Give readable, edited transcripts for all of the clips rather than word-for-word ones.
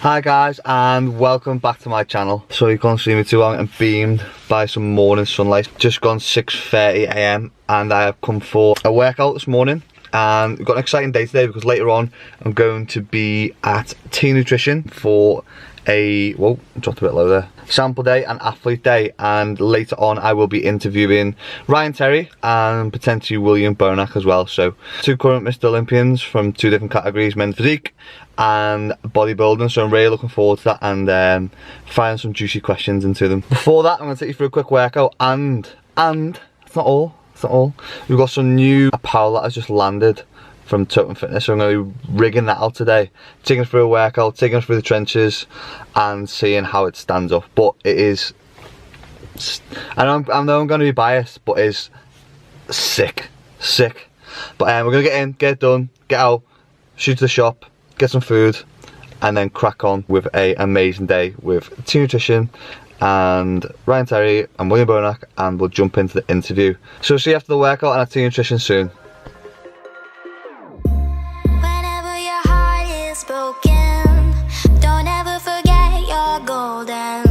Hi guys, and welcome back to my channel. So you can't see me too long, I'm beamed by some morning sunlight. Just gone 6:30 AM and I have come for a workout this morning, and we've got an exciting day today because later on I'm going to be at T Nutrition for a, whoa, dropped a bit low there, sample day and athlete day, and later on I will be interviewing Ryan Terry and potentially William Bonac as well. So two current Mr. Olympians from two different categories, men's physique and bodybuilding, so I'm really looking forward to that and firing some juicy questions into them. Before that, I'm going to take you through a quick workout and it's not all, we've got some new apparel that has just landed from Totem Fitness, so I'm going to be rigging that out today, taking us through a workout, taking us through the trenches and seeing how it stands up. But it is, I know I'm going to be biased, but it's sick. But we're going to get in, get it done, get out, shoot to the shop, get some food, and then crack on with an amazing day with T Nutrition and Ryan Terry and William Bonac, and we'll jump into the interview. So see you after the workout and at T Nutrition soon. Whenever your heart is broken, don't ever forget you're golden.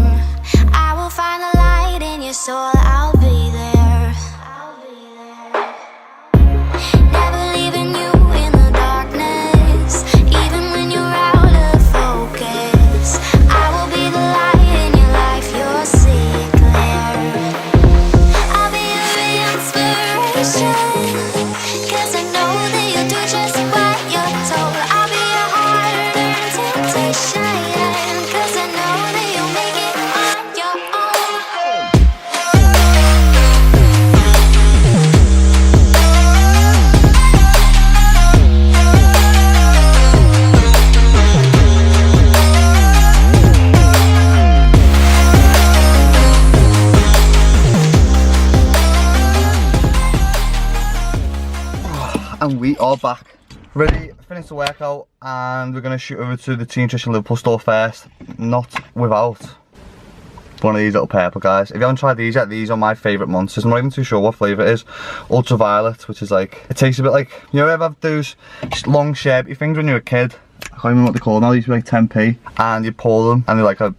I will find the light in your soul, I'll be there. Never leaving you in the darkness, even when you're out of focus. I will be the light in your life, you'll see it clear. I'll be your inspiration, 'cause I know that you'll do just what you're told. I'll be your hard-earned temptation, 'cause I know that you'll make it on your own. And we are back, ready to finish the workout, and we're going to shoot over to the T Nutrition Liverpool store first, not without one of these little purple guys. If you haven't tried these yet, these are my favourite monsters. I'm not even too sure what flavour it is. Ultraviolet, which is like, it tastes a bit like, you know, ever have those long sharpie things when you were a kid? I can't remember what they call them now. They used to be like 10p, and you pour them and they're like a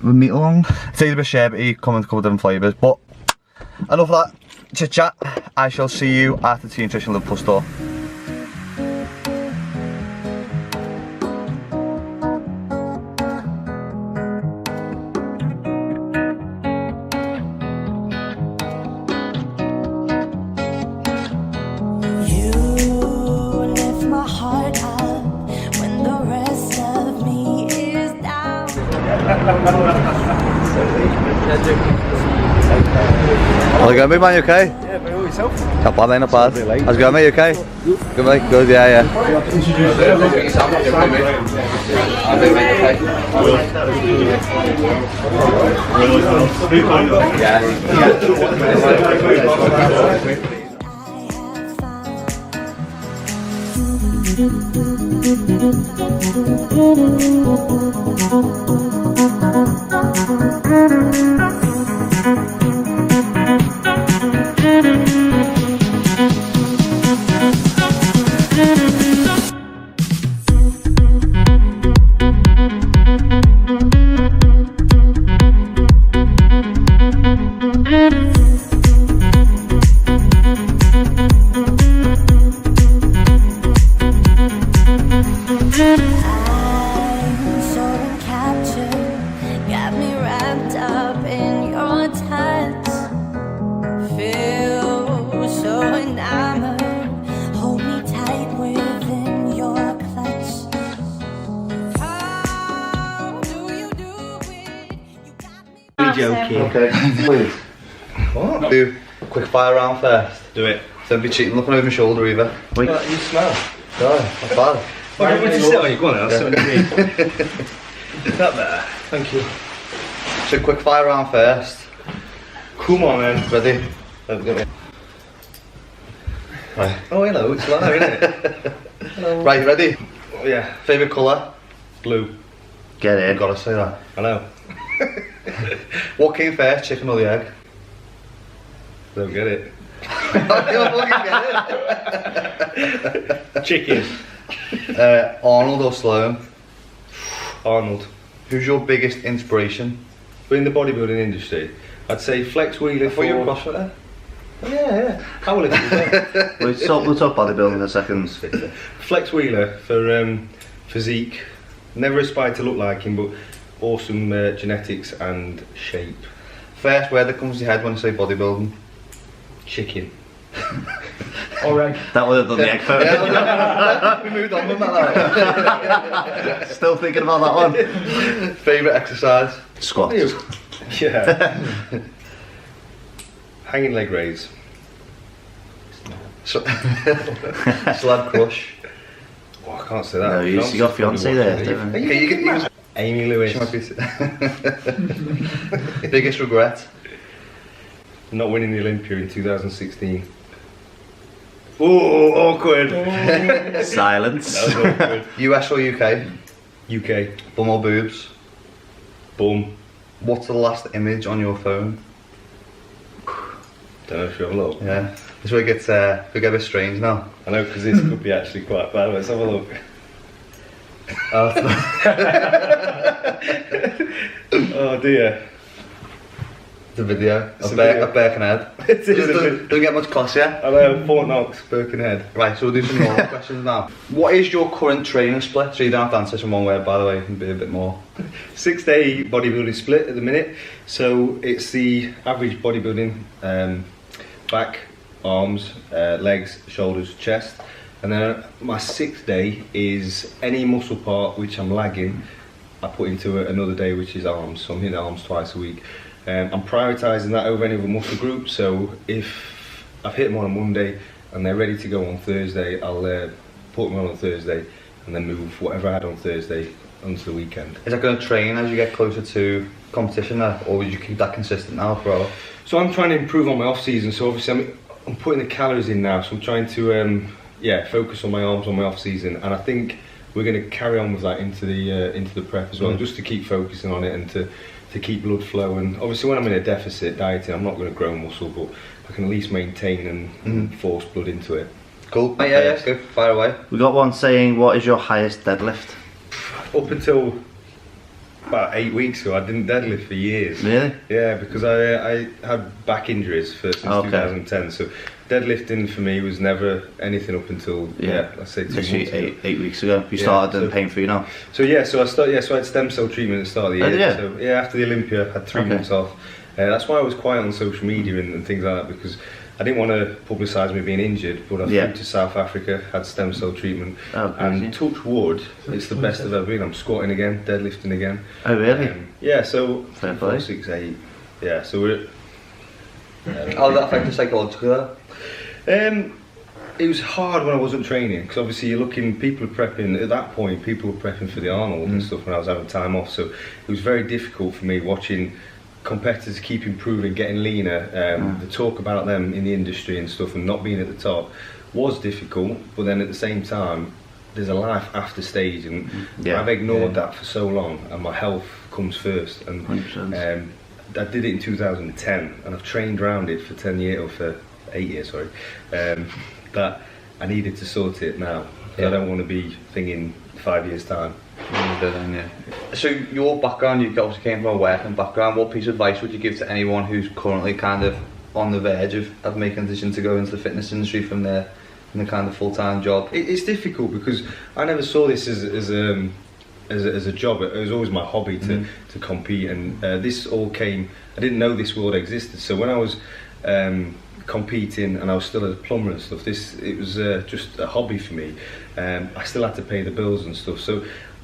meat along. It tastes a bit sharpie, come in a couple of different flavours. But enough of that chit chat. I shall see you at the T Nutrition Liverpool store. You lift my heart up when the rest of me is down. How's it going, big man? You okay? Yeah, very well yourself. Not bad, mate, not bad. How's it going, mate? You okay? Good, mate. Good, yeah. I'm so captured, got me wrapped up in your touch. Feel so enamored, hold me tight within your clutch. How do you do it? You got me. Be joking. Okay, please. What? Do a quick fire round first. Do it. Don't be cheating, looking over my shoulder either. Wait. Well, you smell. No, not bad. Well, what did you sit on? You go on, I'll sit on your knee. Is that better? Thank you. So quick fire round first. Come on, man. Ready? Right. Oh, hello. It's live, isn't it? Hello. Right, ready? Oh, yeah. Favourite colour? Blue. Get in. Gotta say that. I know. What came first, chicken or the egg? Don't get it. I don't fucking get it. Chicken. Arnold or Sloan? Arnold. Who's your biggest inspiration? But in the bodybuilding industry, I'd say flex wheeler for... you're a CrossFitter. Yeah. How will it be? We'll talk bodybuilding in a second. Flex wheeler for physique. Never aspired to look like him, but awesome genetics and shape. First word that comes to your head when I say bodybuilding? Chicken. Alright. That would have done the egg photo. We moved on from that. Still thinking about that one. Favourite exercise? Squats. Yeah. Hanging leg raise. Slab crush. Oh, I can't say that. No, you got fiance there, didn't you? Okay, you can Amy Lewis. She might be biggest regret? Not winning the Olympia in 2016. Oh, awkward. Silence. That was awkward. US or UK? UK. Bum or boobs? Boom. What's the last image on your phone? Don't know if you have a look. Yeah. This way it gets a bit strange now. I know, because this could be actually quite bad. Let's have a look. Oh dear. It's a video It's of a video. Birkenhead. It is a Doesn't get much classier. I know, Fort Knox, Birkenhead. Right, so we'll do some more questions now. What is your current training split? So you don't have to answer this in one word, by the way, it can be a bit more. 6-day bodybuilding split at the minute. So it's the average bodybuilding back, arms, legs, shoulders, chest. And then my 6th day is any muscle part which I'm lagging, I put into another day, which is arms. So I'm hitting arms twice a week. I'm prioritising that over any other muscle group. So if I've hit them on a Monday and they're ready to go on Thursday, I'll put them on Thursday and then move whatever I had on Thursday onto the weekend. Is that going to train as you get closer to competition now, or would you keep that consistent now, bro? So I'm trying to improve on my off season. So obviously I'm putting the calories in now. So I'm trying to focus on my arms on my off season, and I think we're going to carry on with that into the prep as well, just to keep focusing on it and to keep blood flow. And obviously when I'm in a deficit dieting, I'm not going to grow muscle, but I can at least maintain and force blood into it. Cool. Yeah, go fire away. We got one saying, what is your highest deadlift? Up until about 8 weeks ago, I didn't deadlift for years. Really? Yeah, because I had back injuries since 2010. So deadlifting for me was never anything up until let's say 2 months ago. 8 weeks ago. You started pain free now. So I had stem cell treatment at the start of the year. Yeah. So after the Olympia, I had 3 months off. That's why I was quiet on social media and things like that, because I didn't want to publicise me being injured, but I flew to South Africa, had stem cell treatment, and touch wood, it's the best I've ever been. I'm squatting again, deadlifting again. Oh really? So Fair play. 4, 6, 8. Yeah, so we're... How did that affect you psychologically though? It was hard when I wasn't training, because obviously you're looking, people are prepping, at that point people were prepping for the Arnold and stuff when I was having time off, so it was very difficult for me watching competitors keep improving, getting leaner. The talk about them in the industry and stuff and not being at the top was difficult, but then at the same time there's a life after stage, and I've ignored that for so long, and my health comes first. And 100%. I did it in 2010 and I've trained around it for 10 years, or for 8 years, sorry, that I needed to sort it now. I don't want to be thinking 5 years time. So your background, you obviously came from a working background. What piece of advice would you give to anyone who's currently kind of on the verge of making a decision to go into the fitness industry from the kind of full-time job? It's difficult because I never saw this as a job. It was always my hobby to compete, and this all came, I didn't know this world existed. So when I was competing and I was still a plumber and stuff, it was just a hobby for me. I still had to pay the bills and stuff. So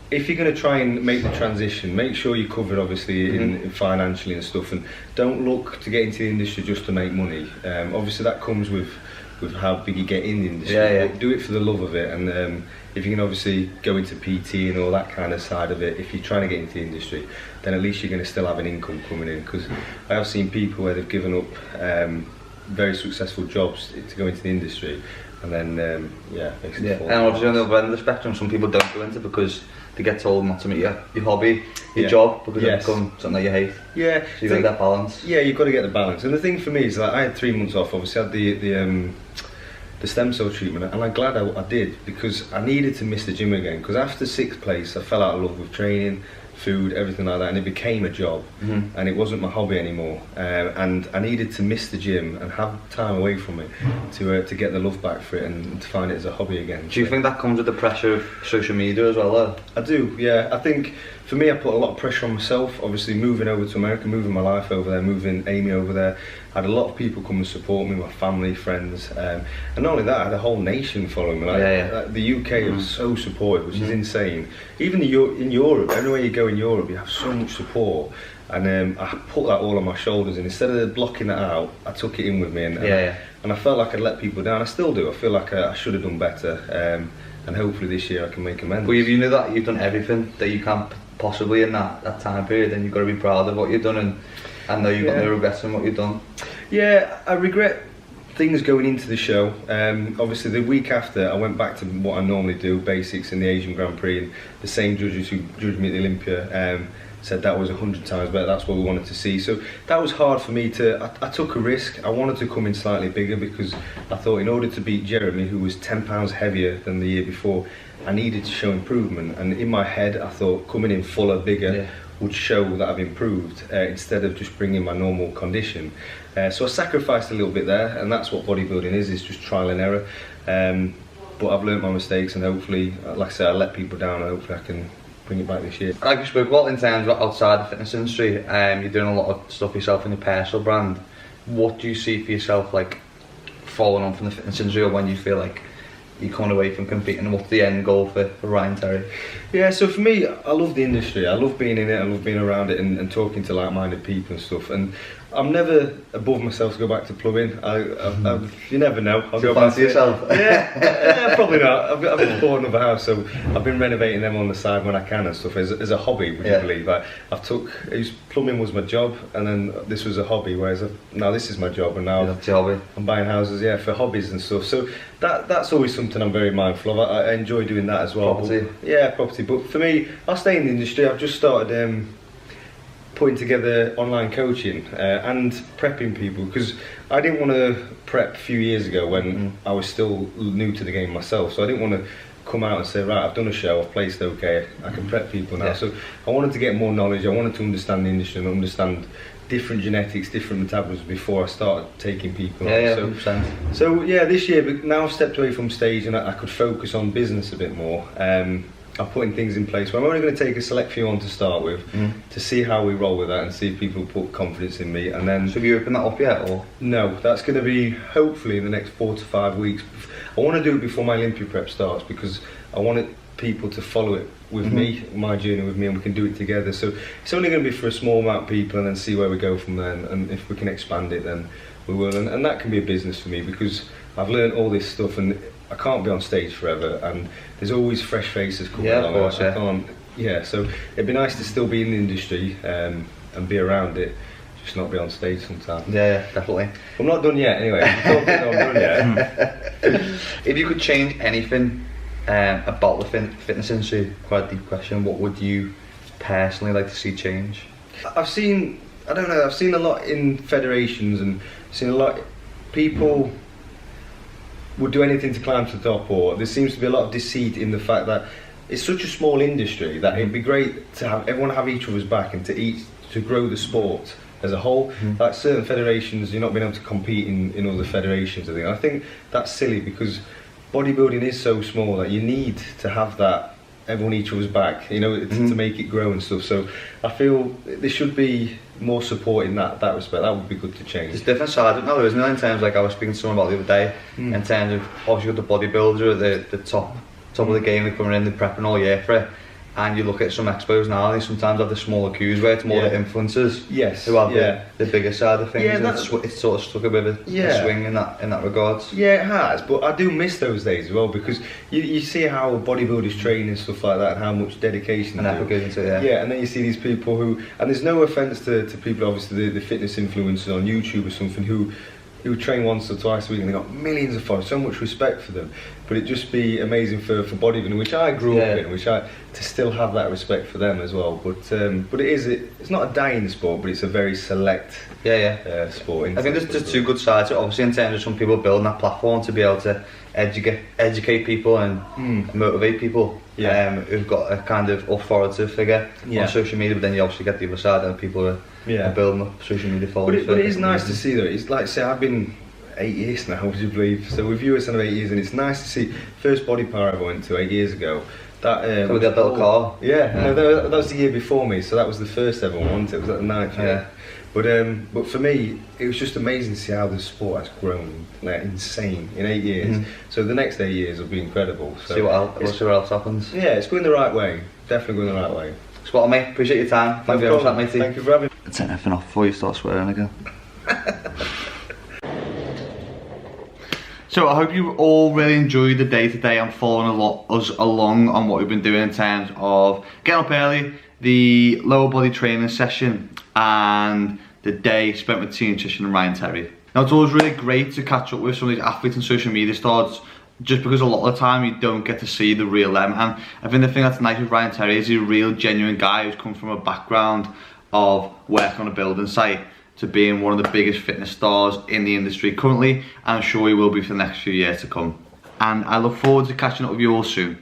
if you're going to try and make the transition, make sure you're covered obviously in financially and stuff, and don't look to get into the industry just to make money. Obviously that comes with how big you get in the industry, but do it for the love of it. And if you can obviously go into PT and all that kind of side of it, if you're trying to get into the industry, then at least you're going to still have an income coming in, because I have seen people where they've given up very successful jobs to go into the industry, and then basically fall. And obviously on the other end of the spectrum, some people don't go into because they get told not to make your hobby your job, because it becomes something that you hate. Yeah, so you've got that balance. Yeah, you've got to get the balance. And the thing for me is that I had 3 months off. Obviously, I had the stem cell treatment, and I'm glad I did, because I needed to miss the gym again. Because after 6th place, I fell out of love with training, food, everything like that, and it became a job, and it wasn't my hobby anymore. And I needed to miss the gym and have time away from it to get the love back for it and to find it as a hobby again. Do you think that comes with the pressure of social media as well, though? I do, yeah. I think for me, I put a lot of pressure on myself. Obviously, moving over to America, moving my life over there, moving Amy over there, I had a lot of people come and support me, my family, friends, and not only that, I had a whole nation following me. Like, the UK was so supportive, which is insane. Even in Europe, everywhere you go in Europe, you have so much support. And I put that all on my shoulders, and instead of blocking that out, I took it in with me, and I felt like I'd let people down. I still do. I feel like I should have done better, and hopefully this year I can make amends. Well, you know that you've done everything that you can possibly in that time period, and you've got to be proud of what you've done, and I know you've got no regrets in what you've done. Yeah, I regret things going into the show. Obviously the week after, I went back to what I normally do, basics in the Asian Grand Prix, and the same judges who judged me at the Olympia said that was 100 times better, that's what we wanted to see. So that was hard for me I took a risk. I wanted to come in slightly bigger, because I thought in order to beat Jeremy, who was 10 pounds heavier than the year before, I needed to show improvement. And in my head, I thought coming in fuller, bigger would show that I've improved, instead of just bringing my normal condition. So I sacrificed a little bit there, and that's what bodybuilding is just trial and error. But I've learnt my mistakes, and hopefully, like I said, I let people down, and hopefully I can bring it back this year. Like you spoke about in terms of outside the fitness industry, you're doing a lot of stuff yourself in your personal brand. What do you see for yourself, like, following on from the fitness industry, or when you feel like you're coming away from competing? What's the end goal for Ryan Terry? Yeah, so for me, I love the industry. I love being in it, I love being around it, and talking to like-minded people and stuff. And I'm never above myself to go back to plumbing. You never know. I'll go back to yourself. Yeah, probably not. I've just bought another house, so I've been renovating them on the side when I can and stuff as a hobby. Would you believe? Plumbing was my job, and then this was a hobby. Whereas now this is my job, and now that's your hobby. I'm buying houses, for hobbies and stuff. So that's always something I'm very mindful of. I enjoy doing that as well. Property. Property. But for me, I'll stay in the industry. I've just started putting together online coaching and prepping people, because I didn't want to prep a few years ago when I was still new to the game myself. So I didn't want to come out and say, right, I've done a show, I've placed okay, I can prep people now. So I wanted to get more knowledge. I wanted to understand the industry and understand different genetics, different metabolisms before I started taking people on. 100%. So this year, but now I've stepped away from stage, and I could focus on business a bit more. I'm putting things in place where I'm only going to take a select few on to start with, to see how we roll with that and see if people put confidence in me. And then, so have you opened that up yet, or? No, that's going to be hopefully in the next 4 to 5 weeks. I want to do it before my Olympia prep starts, because I wanted people to follow it with me, my journey with me, and we can do it together. So it's only going to be for a small amount of people, and then see where we go from there. And if we can expand it, then we will. And that can be a business for me, because I've learned all this stuff, and I can't be on stage forever, and there's always fresh faces coming along. Of course, so it'd be nice to still be in the industry and be around it, just not be on stage sometimes. Yeah, definitely. I'm not done yet, anyway. I'm done yet. If you could change anything about the fitness industry, quite a deep question, what would you personally like to see change? I've seen a lot in federations, and seen a lot people would do anything to climb to the top, or there seems to be a lot of deceit in the fact that it's such a small industry that it'd be great to have everyone have each other's back and to grow the sport as a whole. Like certain federations, you're not being able to compete in other federations. I think that's silly, because bodybuilding is so small that you need to have that everyone each other's back, to make it grow and stuff. So I feel there should be more support in that respect. That would be good to change. There's different sides, no, there isn't there, in terms, like I was speaking to someone about the other day, in terms of obviously the bodybuilder at the top of the game, they're coming in, they're prepping all year for it, and you look at some expos now, they sometimes have the smaller queues where it's more the influencers who have the bigger side of things, and it's sort of stuck a bit of a swing in that regards. Yeah, it has, but I do miss those days as well, because you see how bodybuilders train and stuff like that, and how much dedication and effort goes into it. Yeah, and then you see these people who, and there's no offence to people, obviously the fitness influencers on YouTube or something, who who train once or twice a week and they got millions of followers, so much respect for them. But it'd just be amazing for bodybuilding, which I grew up in, to still have that respect for them as well. But it's not a dying sport, but it's a very select sport. I think there's just two good sides to it. Obviously, in terms of some people building that platform to be able to educate people and motivate people who've got a kind of authoritative figure on social media, but then you obviously get the other side and people are building up social media followers. But it is nice to see though. It's like, say, I've been 8 years now, would you believe? So with you it's kind of 8 years, and it's nice to see. First body power I went to 8 years ago. That with that little car. Yeah, no, that was the year before me, so that was the first ever one, wasn't it? It was at the 9th year. But for me, it was just amazing to see how the sport has grown, like insane, in 8 years. So the next 8 years will be incredible. So see what else happens. Yeah, it's going the right way. Definitely going the right way. Spot on, mate. Appreciate your time. Thank you very much, matey. Thank you for having me. Turn everything off before you start swearing again. So I hope you all really enjoyed the day today and following us along on what we've been doing in terms of getting up early, the lower body training session, and the day spent with Team Nutrition and Ryan Terry. Now it's always really great to catch up with some of these athletes and social media stars, just because a lot of the time you don't get to see the real them. And I think the thing that's nice with Ryan Terry is he's a real genuine guy who's come from a background of working on a building site to being one of the biggest fitness stars in the industry currently, and I'm sure he will be for the next few years to come. And I look forward to catching up with you all soon.